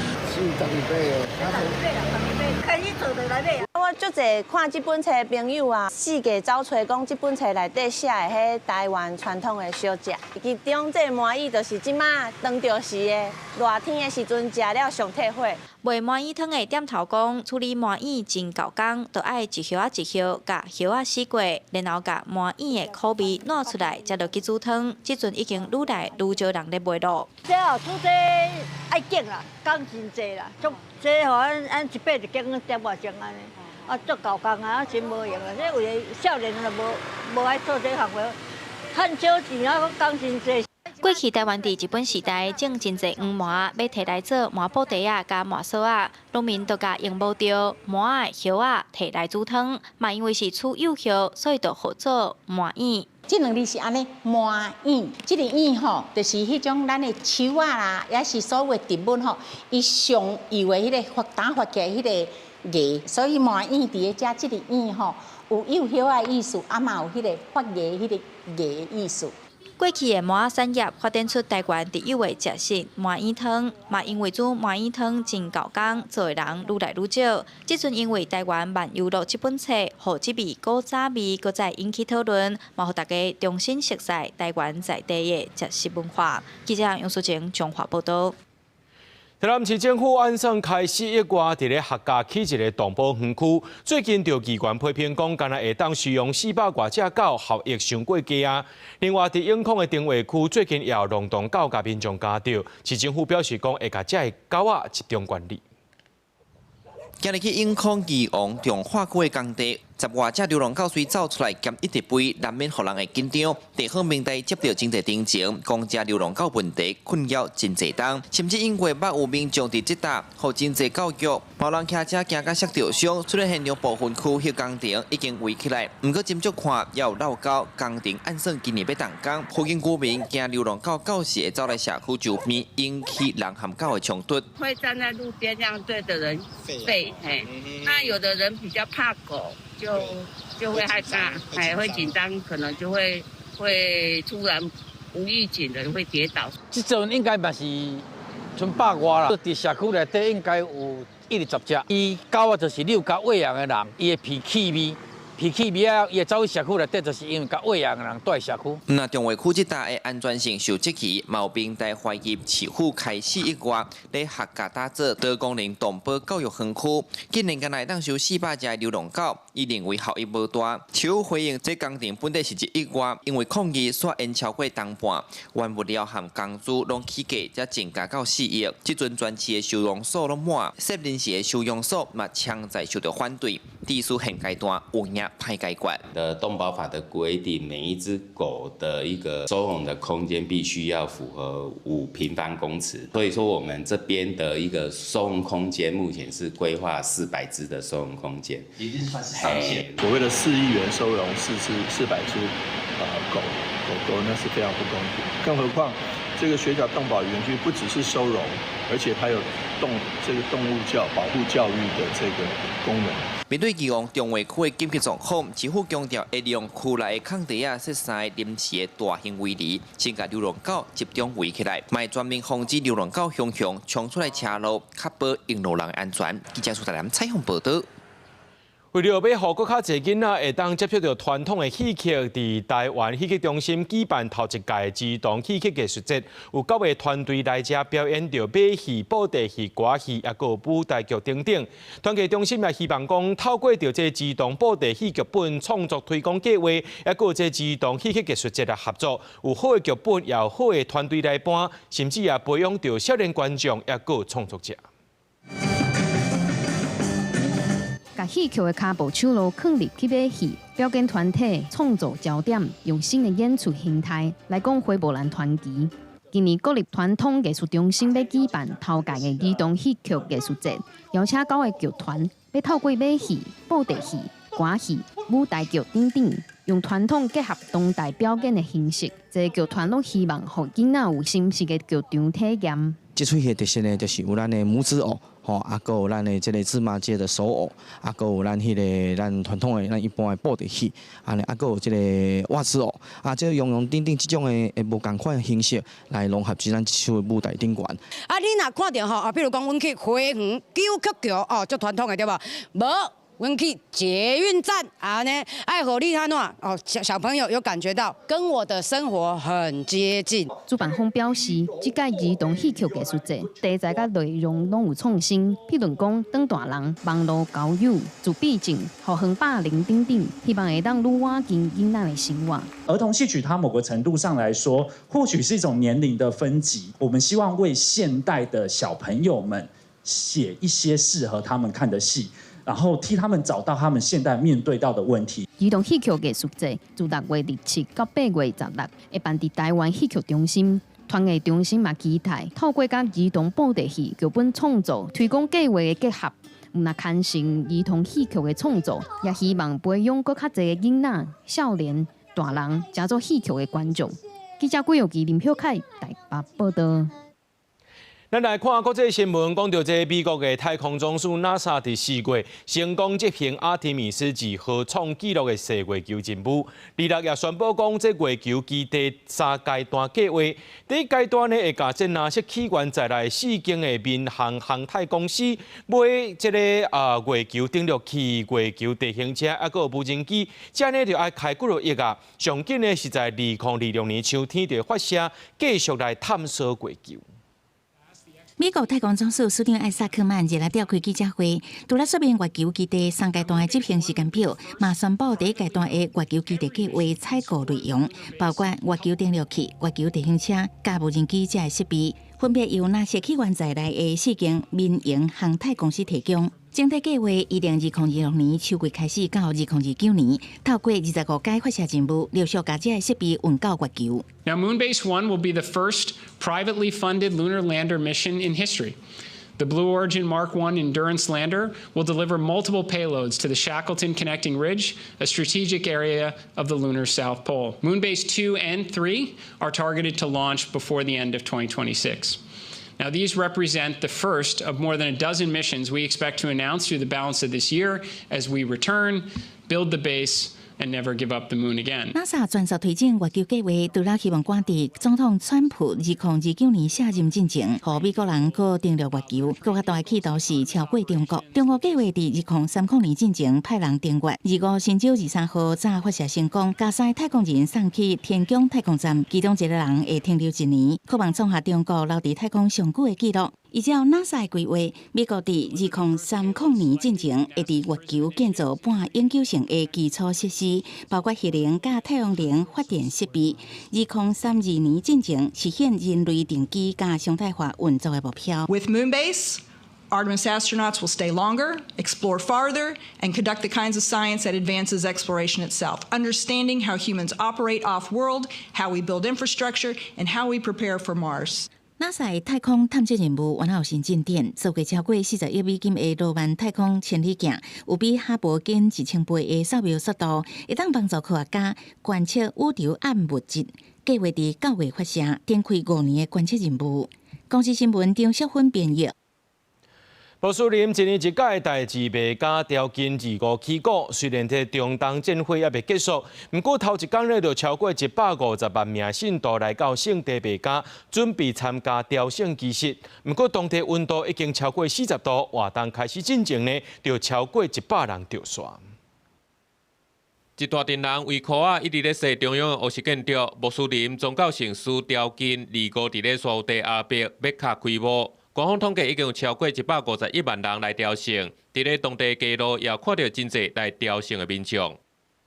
我足侪看这本册的朋友啊，四界走找讲这本册内底写的迄台湾传统的小食，其中这麻芛就是即马当着时的热天的时阵食了上退火。卖麻芛汤的店头讲，处理麻芛真够工，就爱一叶仔一叶，甲叶仔洗过，然后甲麻芛的口味拿出来，才落去煮汤。即阵已经愈来愈少人咧卖咯。这哦，煮这爱激啦，工真济啦，这互咱一摆就经点外钟安尼，啊，足够工啊，真无用啊。这为了少年人无爱做这行业，趁少钱啊，工真济。过去台湾伫日本时代，种真侪黄麻，要摕来做麻布袋啊、加麻烧啊，农民都甲用无着麻的叶啊摕来煮汤，嘛因为是取幼叶，所以就号做麻芛。这两字是安尼，麻芛，这个芛吼，就是迄种咱的树啊啦，也是所谓植物吼，伊上游的迄个发起来迄个芽，所以麻芛伫咧遮这个芛吼，有幼叶的意思，啊嘛有迄个发芽迄个芽的意思。过去的麻产业发展出台湾特有的食食麻芛汤，嘛因为煮麻芛汤真够工，做的人愈来愈少。即阵因为台湾漫游录这本册，互这味古早味搁再引起讨论，嘛互大家重新熟悉台湾在地的食食文化。记者杨淑晴中华报道。台南市政府按算开始1月，伫咧客家起一个动保园区，最近就机关批评讲，敢若会当使用400多只狗效益伤过低啊。另外，伫永康的定位区，最近也有龙洞狗甲民众咬到，市政府表示讲会甲这狗仔集中管理。今日去永康义王中化区的工地，10外只流浪狗随走出来，兼一直飞，难免互人会紧张。地方民代接到真侪定情，讲这流浪狗问题困扰真侪人，甚至因为捌有民众伫即搭，互真侪狗脚，某人骑车行到摔着伤。出了现场部分区迄工程已经围起来，毋过斟酌看也有闹狗，工程按算今年要动工。附近居民惊流浪狗到时会走来社区周边，引起人和狗的冲突。会站在路边这样对着人吠，那有的人比较怕狗。就会害怕，还会紧张，可能就会突然无预警的会跌倒。这阵应该嘛是剩100外啦，伫社区内底应该有120只。伊狗啊，就是遛狗喂养的人，伊的脾气味啊，伊会走去社区内底，就是因为甲喂养的人住在社区。那中卫区这带的安全性受质疑，毛病在怀疑市府开始1月咧客家打造多功能动保教育园区，今年间来当收400只流浪狗，伊认为效益无大。市府回应，这工程本来是1月，因为抗议煞延超过当半，原物料和工资拢起价，才增加到4亿。即阵全市的收容所拢满，设临时的收容所嘛强在受到反对，地区现阶段有影歹解决。的动保法的规定，每一只狗的一个收容的空间必须要符合5平方公尺，所以说我们这边的一个收容空间目前是规划400只的收容空间，已经算是上限。所谓的4亿元收容400只狗，那是非常不公平。更何况这个水饺动保园区不只是收容，而且它有这个动物保护教育的这个功能。面对义王中卫区的紧急状况，市府强调会利用区内的空地设3个临时的大型围篱，先把流浪狗集中围起来，卖专门防止流浪狗汹冲出来车路，确保用路人安全。记者苏台南采访报道。为了要让更较侪囡仔会当接触到传统的戏剧，伫台湾戏剧中心举办头一届自动戏剧艺术节，有9个团队来遮表演着马戏、布袋戏、歌戏，也有舞台剧等等。团剧中心也希望讲，透过着这自动布袋戏剧本创作推广计划，也有这自动戏剧艺术节的合作，有好的剧本，也有好的团队来搬，甚至也培养着少年观众，也有创作者。把戏曲的脚步手路放入去马戏，表演团体创作焦点，用新的演出形态来讲花木兰传奇。今年国立传统艺术中心要举办头届的儿童戏剧艺术节，邀请9个剧团，要透过马戏、布袋戏、歌戏、舞台剧等等，用传统结合当代表演的形式，这剧团拢希望让囡仔有新式的剧场体验。这出戏特色呢，就是有咱的母子偶，啊，还有咱的这个芝麻街的手偶，啊，还有咱咱传统的咱一般的布袋戏，啊，还有这个袜子偶，啊，这种等等这种的无同款的形式来融合在咱这出舞台顶悬。啊，你若看到吼，比如讲，阮去花园9曲桥哦，足传统的对吧？无。阮去捷运站啊呢，爱火利他诺哦，小朋友有感觉到跟我的生活很接近。主办方表示，这届儿童戏剧艺术节题材甲内容拢有创新，譬如讲当大人、网络交友、自闭症、互横霸凌等等，希望会当愈挖近囡仔的生活。儿童戏曲它某个程度上来说，或许是一种年龄的分级。我们希望为现代的小朋友们写一些适合他们看的戏。然后替他们找到他们现在面对到的问题。儿童戏剧艺术节自6月27到8月16会办伫台湾戏剧中心。团艺中心嘛期待透过甲儿童布袋戏剧本创作，推广计划的结合，那牵成儿童戏剧的创作，也希望培养更较侪的囡仔、少年、大人加入戏剧的观众。记者郭佑基、林秀凯台北报道。咱来看国际新闻，讲到这美国的太空总署 NASA 伫4月成功执行阿提米斯2号创纪录的射月球任务。26也宣布讲，这月球基地3阶段计划，第一阶段呢会甲这NASA起源在内4间的民航航太公司买这个月球登陆器、月球地形车，还有无人机，这呢就爱开几落亿啊！上紧呢是在2026年秋天就发射，继续来探索月球。美国太空总署署长艾萨克曼日来召开记者会，除了说明月球基地3阶段的执行时间表，嘛宣布第一阶段的月球基地计划采购内容，包括月球登陆器、月球地形车、加无人机这些设备，分别由那些起源在内的4间民营航太公司提供。整体计划于2026年秋月开始到2029年，透过25届发射任务，陆续把这些设备运到月球。Now, Moonbase 1 will be the first privately funded lunar lander mission in history. The Blue Origin Mark I Endurance lander will deliver multiple payloads to the Shackleton Connecting Ridge, a strategic area of the lunar South Pole. Moonbase 2 and 3 are targeted to launch before the end of 2026. Now, these represent the first of more than a dozen missions we expect to announce through the balance of this year as we return, build the base, and never give up the moon again. NASA 全速推进月球计划，除了希望赶伫总统川普2029年卸任进前，和美国人搁登陆月球，更较大的企图是超过中国。中国计划伫2030年进前派人登月，25新洲23号早发射成功，加3太空人送去天宫太空站，其中1个人会停留1年，渴望创下中国留伫太空上久的纪录。依照 NASA 的规划，美国伫2030年进前会伫月球建造半永久性的基础设施，包括核能甲太阳能发电设备。2032年进前实现人类定期甲常态化运作的目标。With Moonbase, Artemis astronauts will stay longer, explore farther, and conduct the kinds of science that advances exploration itself, understanding how humans operate off-world, how we build infrastructure, and how we prepare for Mars. NASA 的太空探测任务完好新进展，做过超过40亿美金的罗曼太空千里镜，有比哈勃近1000倍的扫描速度，会当帮助科学家观测宇宙暗物质。计划伫9月发射，展开5年的观测任务。公司新闻张淑芬编译。波斯林一年一届的代志卖假条近25起股，虽然这中东战火还未结束，不过头一天呢就超过150万名信徒来到圣地卖假，准备参加朝圣仪式。不过当地温度已经超过40度，活动开始进前呢，就超过100人着煞。一大群人为裤仔一直咧踅中央的乌石建筑，穆斯林宗教城市条近25伫咧沙地阿伯麦卡开幕。官方统计已经有超过151万人来朝圣，伫咧当地街路也看到真侪来朝圣的民众。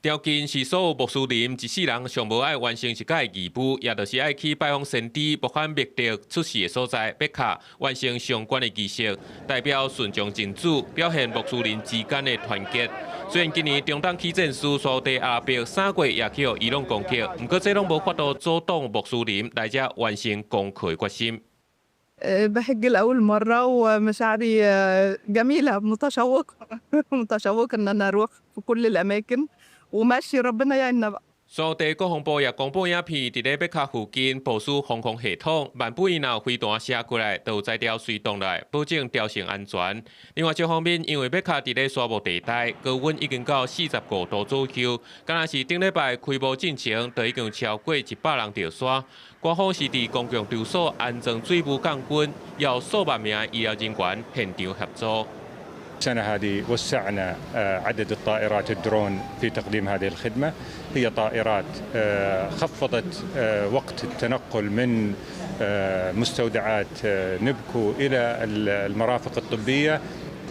条件是所有穆斯林一世人上无爱完成一届义务，也就是爱去拜访先知穆罕默德出世的所在麦卡，完成相关的仪式，代表顺从真主，表现穆斯林之间的团结。虽然今年中东起战事沙地阿拉伯3月也去伊朗攻击，不过这拢无法度阻挡穆斯林来这完成攻克的决心。 بحج لأول مرة ومشاعري جميلة متشوقة إن أنا أروح في كل الأماكن وماشي ربنا يعيننا بقى. 沙地国防部也公布影片，伫咧麦卡附近部署防空系统，万不以若有飞弹射过来，都有在调随动来，保证条线安全。另外一方面，因为麦卡伫咧沙漠地带，高温已经到45度左右，敢若是顶礼拜开幕进程，就已经超过100人着刷。官方是伫公共场所安装水雾降温，要数万名医疗人员现场协助。 السنة هذه وسعنا عدد الطائرات الدرون في تقديم هذه الخدمة هي طائرات خفضت وقت التنقل من مستودعات نبكو إلى المرافق الطبية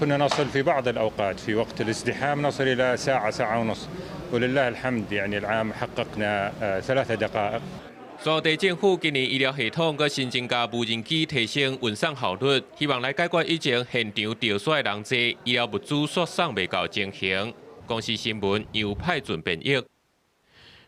كنا نصل في بعض الأوقات في وقت الازدحام نصل إلى ساعة ونصف ولله الحمد يعني العام حققنا 3 دقائق 沙地政府今年医疗系统佮新增加无人机，提升运送效率，希望来解决以前现场吊耍的人济，医疗物资所送未到情形。公司新闻由派准编译。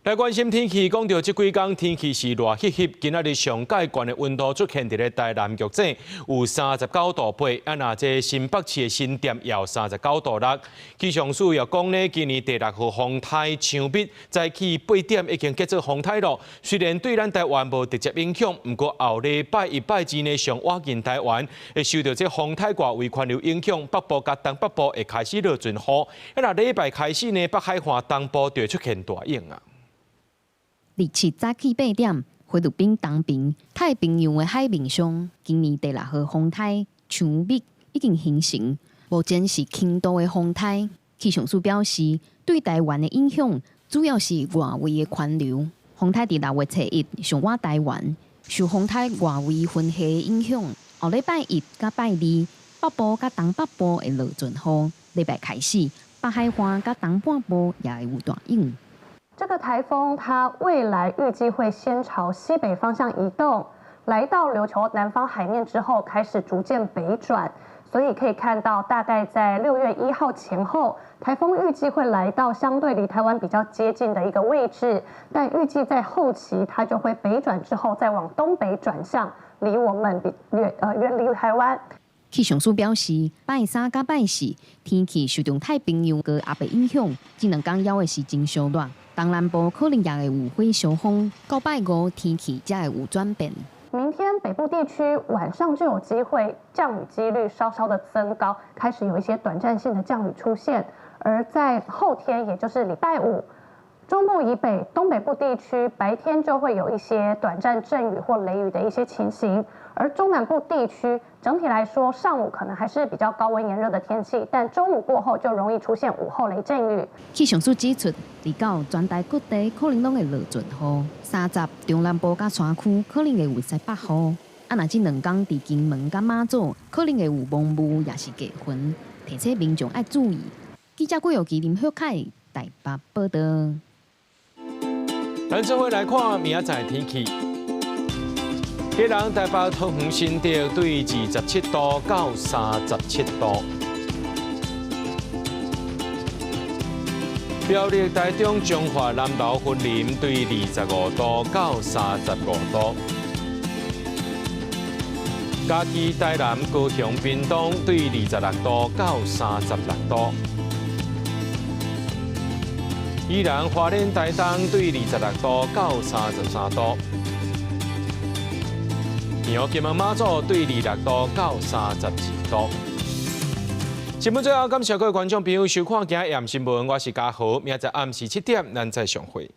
来关心天气，讲到这几天天气是热翕翕，今仔日上界悬的温度出现伫咧台南局镇有39度8，啊那这新北市的新店也有39度6。气象署又讲呢，今年第6号风台强密早起8点已经结束风台咯。虽然对咱台湾无直接影响，不过后礼拜1拜之内上挖进台湾，会受到这风台外围环流影响，北部甲东北部会开始落阵雨。啊那礼拜开始呢，北海岸东部就会出现大影啊。 日七早起8点，菲律宾东边太平洋的海面上，今年第6号风台强密已经形成，目前是轻度的风台。气象署表示，对台湾的影响主要是外围的环流。风台伫6月初1上挖台湾，受风台外围分系的影响，后礼拜1甲拜2，北部甲东北部会落阵雨。礼拜开始，北海岸甲东半部也会有大影。 这个台风它未来预计会先朝西北方向移动，来到琉球南方海面之后，开始逐渐北转。所以可以看到，大概在6月1号前后，台风预计会来到相对离台湾比较接近的一个位置，但预计在后期它就会北转之后，再往东北转向，离我们远离台湾。 气象署表示，拜3甲拜4天气受到太平洋高压的影响，这2天要的是真烧热。 东南部可能也会有火烧风，到拜5天气才会有转变。明天北部地区晚上就有机会降雨几率稍稍的增高，开始有一些短暂性的降雨出现。而在后天，也就是礼拜5，中部以北、东北部地区白天就会有一些短暂阵雨或雷雨的一些情形。而中南部地区整体来说，上午可能还是比较高温炎热的天气，但中午过后就容易出现午后雷阵雨。气象署指出，离到全台各地可能拢会落阵雨，30中南部甲山区可能会有西北雨。啊，若这2天伫金门甲马祖可能会有蒙雾，也是低云，提醒民众要注意。记者郭友基、林秀凯台北报道。咱做伙来看明仔载天气。 今日台北桃园新竹对27度到37度，苗栗台中彰化南投云林对25度到35度，嘉义台南高雄屏东对26度到36度，宜兰花莲台东对26度到33度。 苗金门马祖对26度到32度。新闻最后，感谢各位观众朋友收看今日夜新闻，我是嘉豪，明仔载暗时7点咱再相会。